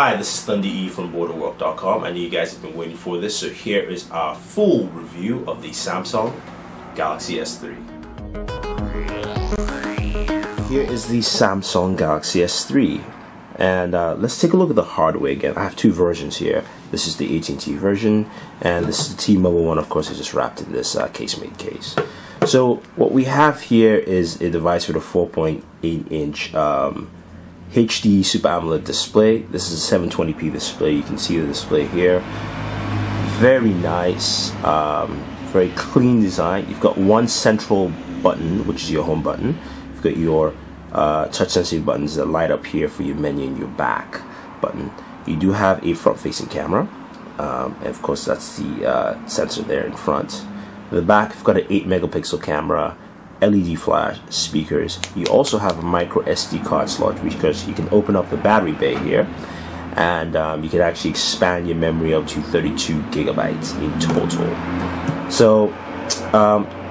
Hi, this is Thunder E from Booredatwork.com. I know you guys have been waiting for this, so here is our full review of the Samsung Galaxy S3. Here is the Samsung Galaxy S3, and let's take a look at the hardware again. I have two versions here. This is the AT&T version, and this is the T-Mobile one. Of course, I just wrapped in this casemate case. So what we have here is a device with a 4.8-inch HD Super AMOLED display. This is a 720p display. You can see the display here. Very nice, very clean design. You've got one central button, which is your home button. You've got your touch sensitive buttons that light up here for your menu and your back button. You do have a front-facing camera, and of course that's the sensor there in front. In the back, you've got an 8-megapixel camera, LED flash, speakers. You also have a microSD card slot because you can open up the battery bay here, and you can actually expand your memory up to 32 gigabytes in total. So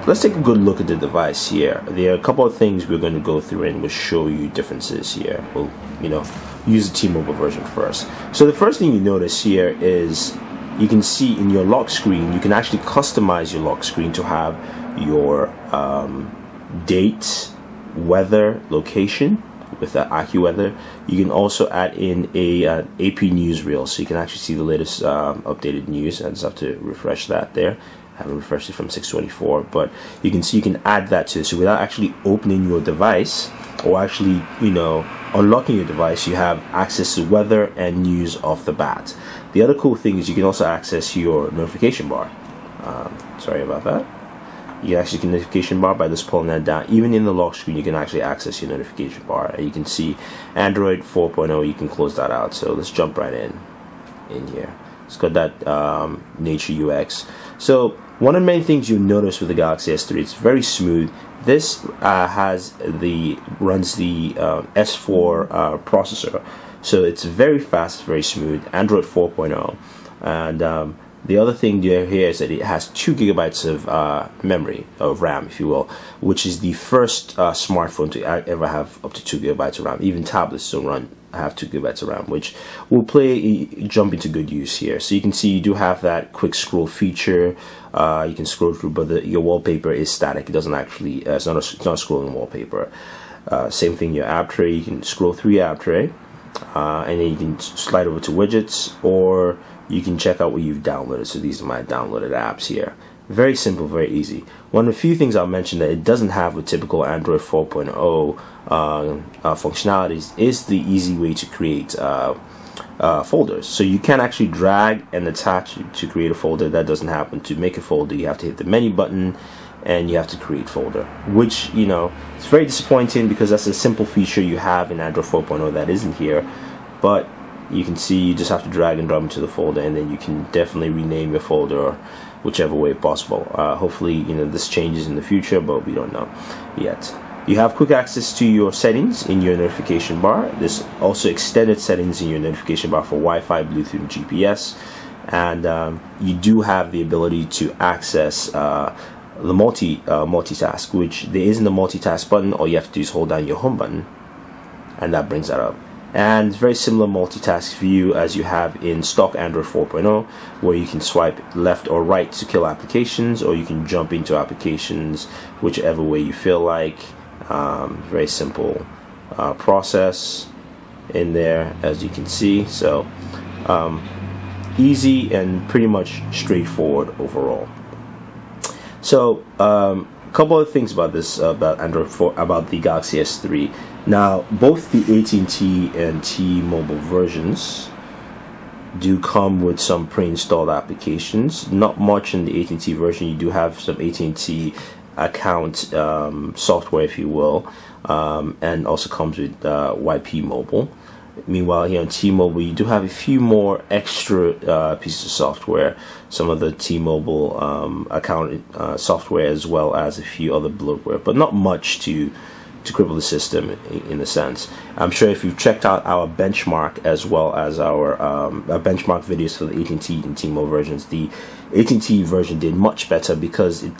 let's take a good look at the device here. There are a couple of things we're going to go through and we'll show you differences here. We'll use the T-Mobile version first. So the first thing you notice here is you can see in your lock screen, you can actually customize your lock screen to have your date, weather, location with the AccuWeather. You can also add in a AP newsreel, so you can actually see the latest updated news. I just have to refresh that there. I haven't refreshed it from 624, but you can see you can add that to it. So without actually opening your device or actually unlocking your device, you have access to weather and news off the bat. The other cool thing is you can also access your notification bar. Sorry about that. You can actually get notification bar by just pulling that down. Even in the lock screen, you can actually access your notification bar. And you can see Android 4.0, you can close that out. So let's jump right in here. It's got that nature UX. So one of the main things you'll notice with the Galaxy S3, it's very smooth. This runs the S4 processor. So it's very fast, very smooth, Android 4.0. And the other thing here is that it has 2 gigabytes of memory, of RAM, if you will, which is the first smartphone to ever have up to 2 gigabytes of RAM. Even tablets don't have 2 gigabytes of RAM, which will jump into good use here. So you can see you do have that quick scroll feature. You can scroll through, but your wallpaper is static. It doesn't actually, it's not a scrolling wallpaper. Same thing, your app tray. You can scroll through your app tray, and then you can slide over to widgets, or you can check out what you've downloaded. So these are my downloaded apps here. Very simple, very easy. One of the few things I'll mention that it doesn't have with typical Android 4.0 functionalities is the easy way to create folders. So you can actually drag and attach to create a folder. That doesn't happen. To make a folder, you have to hit the menu button and you have to create folder, which it's very disappointing because that's a simple feature you have in Android 4.0 that isn't here. But you can see you just have to drag and drop into the folder, and then you can definitely rename your folder whichever way possible. Hopefully this changes in the future, but we don't know yet. You have quick access to your settings in your notification bar. There's also extended settings in your notification bar for Wi-Fi, Bluetooth, and GPS. And you do have the ability to access the multitask, which there isn't a multitask button. All you have to do is hold down your home button, and that brings that up. And very similar multitask view as you have in stock Android 4.0, where you can swipe left or right to kill applications, or you can jump into applications whichever way you feel like. Very simple process in there, as you can see. So easy and pretty much straightforward overall. So a couple of things about this, about the Galaxy S3. Now, both the AT&T and T-Mobile versions do come with some pre-installed applications. Not much in the AT&T version. You do have some AT&T account software, if you will, and also comes with YP Mobile. Meanwhile, here on T-Mobile, you do have a few more extra pieces of software. Some of the T-Mobile account software, as well as a few other bloatware, but not much to cripple the system in a sense. I'm sure if you've checked out our benchmark as well as our benchmark videos for the AT&T and T-Mobile versions, the AT&T version did much better because it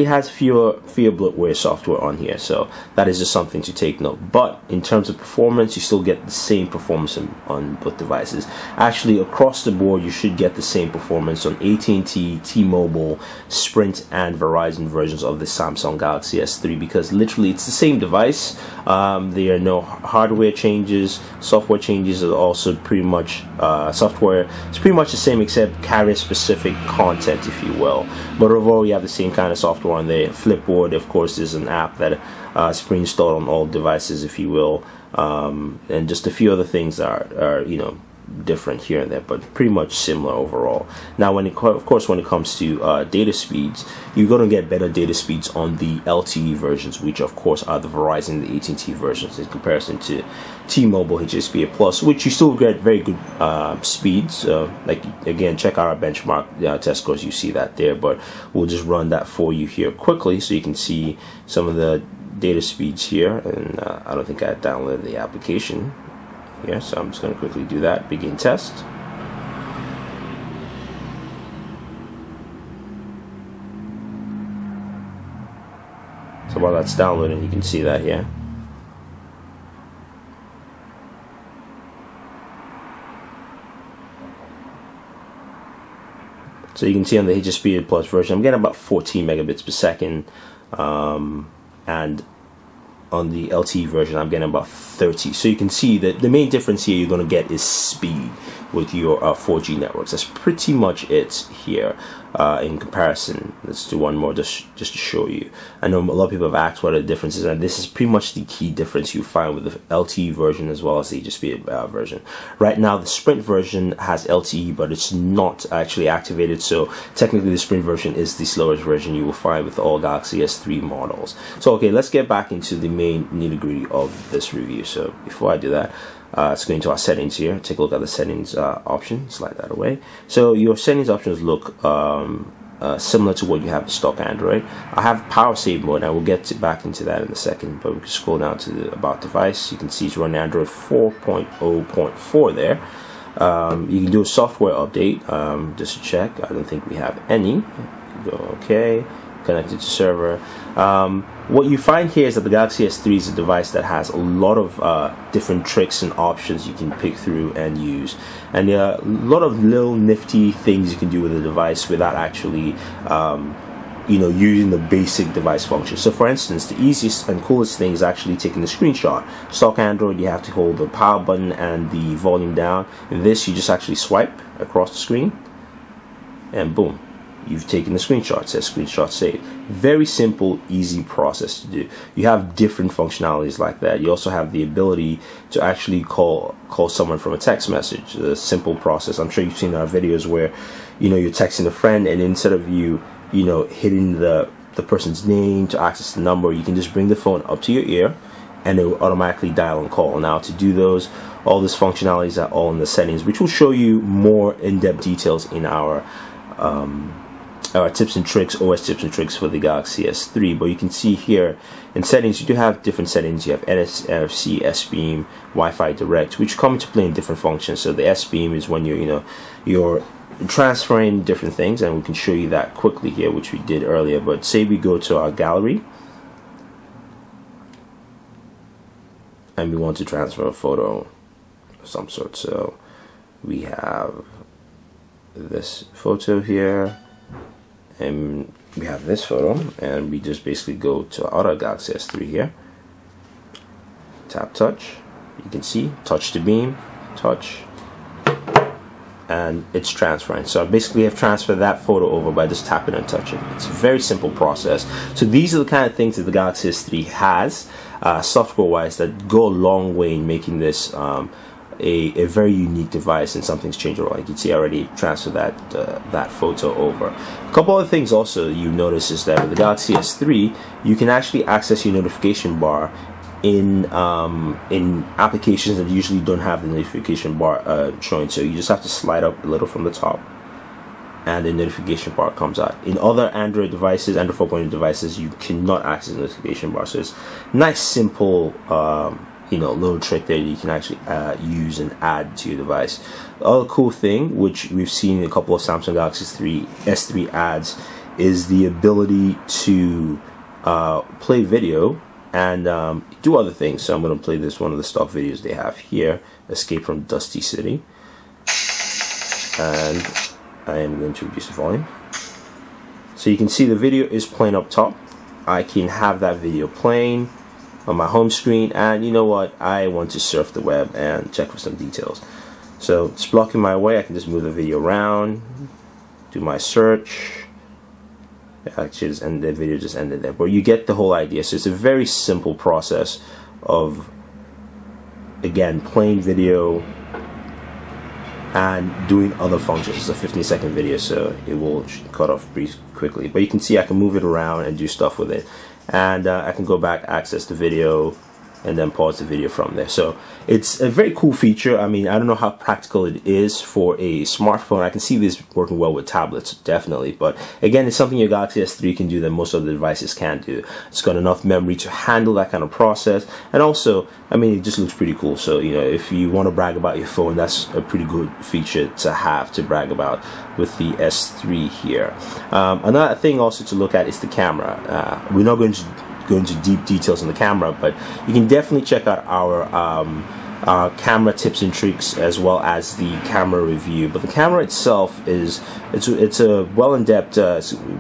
has fewer bloatware software on here, so that is just something to take note. But in terms of performance, you still get the same performance on both devices. Actually, across the board, you should get the same performance on AT&T, T-Mobile, Sprint, and Verizon versions of the Samsung Galaxy S3 because literally it's the same device. There are no hardware changes. Software changes are also pretty much software. It's pretty much the same except carrier-specific content, if you will. But overall, you have the same kind of software on there. Flipboard, of course, is an app that is pre-installed on all devices, if you will, and just a few other things that are different here and there, but pretty much similar overall. Now, when it comes to data speeds, you're going to get better data speeds on the LTE versions, which of course are the Verizon, the AT&T versions, in comparison to T-Mobile HSPA Plus, which you still get very good speeds. Like again, check out our benchmark test scores. You see that there, but we'll just run that for you here quickly so you can see some of the data speeds here. And I don't think I downloaded the application. Yeah, so I'm just going to quickly do that. Begin test. So while that's downloading, you can see that here. So you can see on the HSPA Plus version, I'm getting about 14 megabits per second, and on the LTE version, I'm getting about 30. So you can see that the main difference here you're going to get is speed with your 4G networks. That's pretty much it here in comparison. Let's do one more just to show you. I know a lot of people have asked what the difference is, and this is pretty much the key difference you find with the LTE version as well as the HSPA version. Right now, the Sprint version has LTE, but it's not actually activated, so technically the Sprint version is the slowest version you will find with all Galaxy S3 models. So okay, let's get back into the main nitty-gritty of this review. So before I do that, let's go into our settings here. Take a look at the settings option. Slide that away. So your settings options look similar to what you have in stock Android. I have power save mode, and we'll get back into that in a second, but we can scroll down to the about device. You can see it's running Android 4.0.4 there. You can do a software update just to check. I don't think we have any. Go OK. Connected to server. What you find here is that the Galaxy S3 is a device that has a lot of different tricks and options you can pick through and use, and there are a lot of little nifty things you can do with the device without actually using the basic device function. So for instance, the easiest and coolest thing is actually taking a screenshot. Stock Android, you have to hold the power button and the volume down. In this, you just actually swipe across the screen and boom, you've taken the screenshot. It says screenshot saved. Very simple, easy process to do. You have different functionalities like that. You also have the ability to actually call someone from a text message. A simple process. I'm sure you've seen our videos where you're texting a friend, and instead of you hitting the person's name to access the number, you can just bring the phone up to your ear and it will automatically dial and call. Now to do those, all these functionalities are all in the settings, which will show you more in-depth details in our tips and tricks, OS tips and tricks for the Galaxy S3. But you can see here in settings, you do have different settings. You have NFC, S-Beam, Wi-Fi Direct, which come into play in different functions. So the S-Beam is when you're transferring different things, and we can show you that quickly here, which we did earlier. But say we go to our gallery and we want to transfer a photo of some sort. So we have this photo here, and we have this photo, and we just basically go to our Galaxy S3 here, tap touch, you can see touch to beam, touch, and it's transferring. So I basically have transferred that photo over by just tapping and touching. It's a very simple process. So these are the kind of things that the Galaxy S3 has software wise that go a long way in making this a very unique device, and something's changed. Like you can see, I already transferred that photo over. A couple other things also you notice is that with the Galaxy S3, you can actually access your notification bar in applications that usually don't have the notification bar showing. So you just have to slide up a little from the top, and the notification bar comes out. In other Android devices, Android 4.0 devices, you cannot access the notification bar. So it's nice, simple, little trick there you can actually use and add to your device. The other cool thing, which we've seen in a couple of Samsung Galaxy S3 ads, is the ability to play video and do other things. So I'm going to play this one of the stock videos they have here, Escape from Dusty City, and I am going to reduce the volume. So you can see the video is playing up top. I can have that video playing on my home screen, and you know what, I want to surf the web and check for some details. So it's blocking my way. I can just move the video around, do my search. Actually, and the video just ended there, but you get the whole idea. So it's a very simple process of, again, playing video and doing other functions. It's a 15-second video, so it will cut off pretty quickly, but you can see I can move it around and do stuff with it, and I can go back, access the video, and then pause the video from there. So it's a very cool feature. I mean, I don't know how practical it is for a smartphone. I can see this working well with tablets, definitely, but again, it's something your Galaxy S3 can do that most other devices can't do. It's got enough memory to handle that kind of process, and also, I mean, it just looks pretty cool. So, you know, if you want to brag about your phone, that's a pretty good feature to have to brag about with the S3 here. Another thing also to look at is the camera. We're not going to go into deep details on the camera, but you can definitely check out our camera tips and tricks as well as the camera review. But the camera itself it's a well in-depth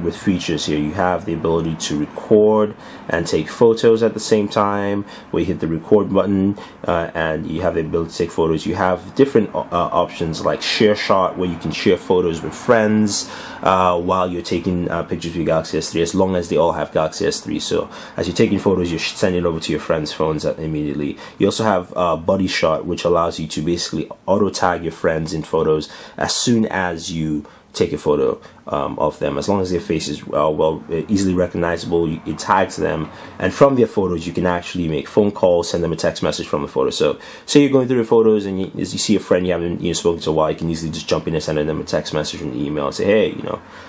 with features here. You have the ability to record and take photos at the same time, where you hit the record button, and you have the ability to take photos. You have different options like share shot, where you can share photos with friends while you're taking pictures of your Galaxy S3, as long as they all have Galaxy S3. So as you're taking photos, you're sending it over to your friends' phones immediately. You also have buddy shot, which allows you to basically auto tag your friends in photos as soon as you take a photo of them. As long as their face is easily recognizable, it tags them, and from their photos you can actually make phone calls, send them a text message from the photo. So say you're going through your photos and as you see a friend you haven't spoken to a while, you can easily just jump in and send them a text message or an email and say, hey,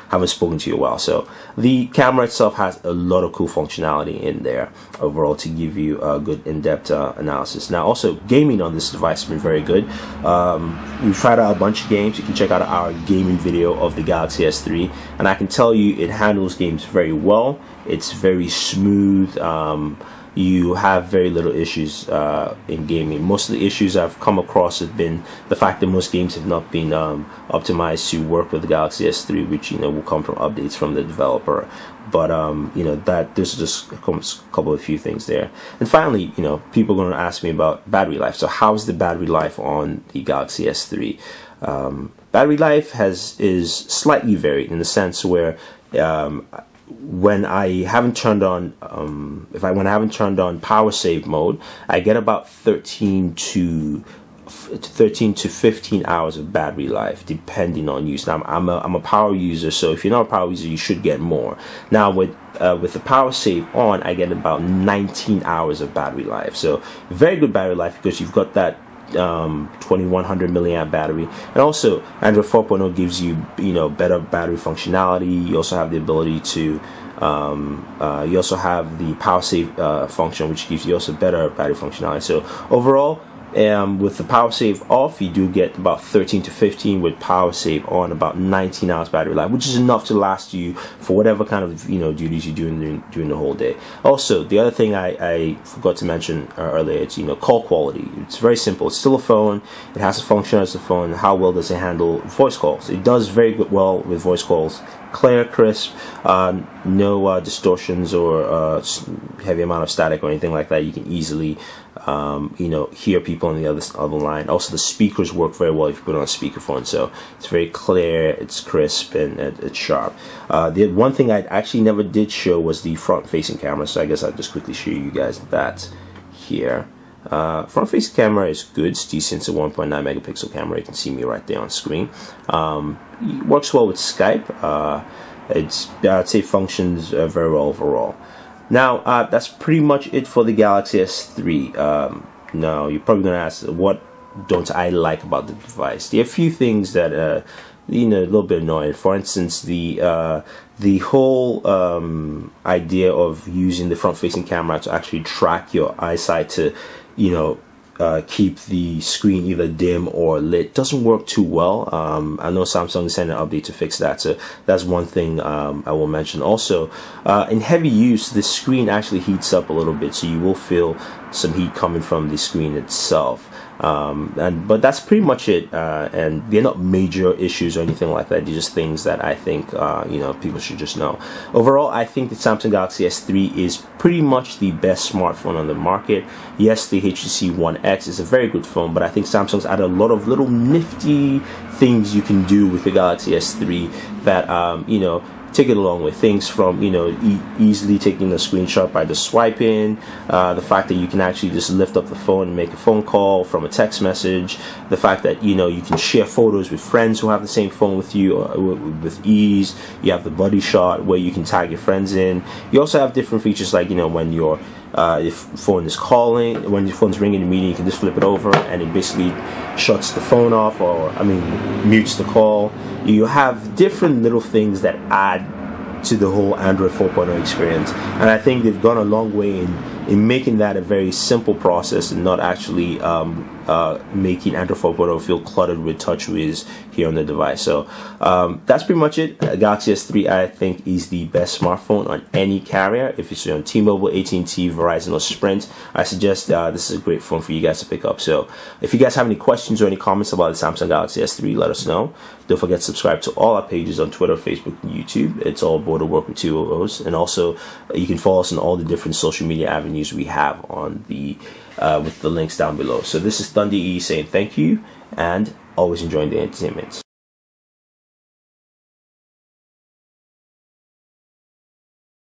haven't spoken to you in a while. So the camera itself has a lot of cool functionality in there overall to give you a good in-depth analysis. Now also, gaming on this device has been very good. We've tried out a bunch of games. You can check out our gaming video of the Galaxy S3, and I can tell you it handles games very well. It's very smooth. You have very little issues in gaming. Most of the issues I've come across have been the fact that most games have not been optimized to work with the Galaxy S3, which will come from updates from the developer. But that there's just a couple of few things there. And finally, people are going to ask me about battery life. So how's the battery life on the Galaxy S3? Battery life is slightly varied in the sense where when I haven't turned on when I haven't turned on power save mode, I get about 13 to 15 hours of battery life depending on use. Now I'm a power user, so if you're not a power user, you should get more. Now with the power save on, I get about 19 hours of battery life. So very good battery life because you've got that 2100 milliamp battery, and also Android 4.0 gives you better battery functionality. You also have the ability to you also have the power save function, which gives you also better battery functionality. So overall, with the power save off, you do get about 13 to 15. With power save on, about 19 hours battery life, which is enough to last you for whatever kind of duties you're doing during the whole day. Also, the other thing I forgot to mention earlier, it's call quality. It's very simple. It's still a phone. It has a function as a phone. How well does it handle voice calls? It does very well with voice calls. Clear, crisp, no distortions or heavy amount of static or anything like that. You can easily hear people on the other line. Also, the speakers work very well if you put it on a speakerphone, so it's very clear, it's crisp, and it's sharp. The one thing I actually never did show was the front-facing camera, so I guess I'll just quickly show you guys that here. Front-facing camera is good. It's decent. It's a 1.9 megapixel camera. You can see me right there on screen. It works well with Skype. I'd say functions very well overall. Now that's pretty much it for the Galaxy S3. Now you're probably going to ask, what don't I like about the device? There are a few things that a little bit annoying. For instance, the whole idea of using the front-facing camera to actually track your eyesight to, keep the screen either dim or lit doesn't work too well. I know Samsung sent an update to fix that, so that's one thing I will mention. Also, in heavy use, the screen actually heats up a little bit, so you will feel some heat coming from the screen itself. But that's pretty much it, and they're not major issues or anything like that. They're just things that I think people should just know. Overall, I think the Samsung Galaxy S3 is pretty much the best smartphone on the market. Yes, the HTC One X is a very good phone, but I think Samsung's added a lot of little nifty things you can do with the Galaxy S3 that take it along with things from easily taking a screenshot by just swiping, the fact that you can actually just lift up the phone and make a phone call from a text message, the fact that you can share photos with friends who have the same phone with you with ease. You have the buddy shot where you can tag your friends in. You also have different features like when your phone is calling, when your phone's ringing in a meeting, you can just flip it over and it basically shuts the phone off, or mutes the call. You have different little things that add to the whole Android 4.0 experience, and I think they've gone a long way in making that a very simple process and not actually making Android 4.0 feel cluttered with TouchWiz here on the device. So that's pretty much it. Galaxy S3 I think is the best smartphone on any carrier. If you're on T-Mobile, AT&T, Verizon, or Sprint, I suggest this is a great phone for you guys to pick up. So if you guys have any questions or any comments about the Samsung Galaxy S3, let us know. Don't forget to subscribe to all our pages on Twitter, Facebook, and YouTube. It's all Booredatwork with 2 O's. And also you can follow us on all the different social media avenues we have on the with the links down below. So this is Thunder E saying thank you and always enjoying the entertainment.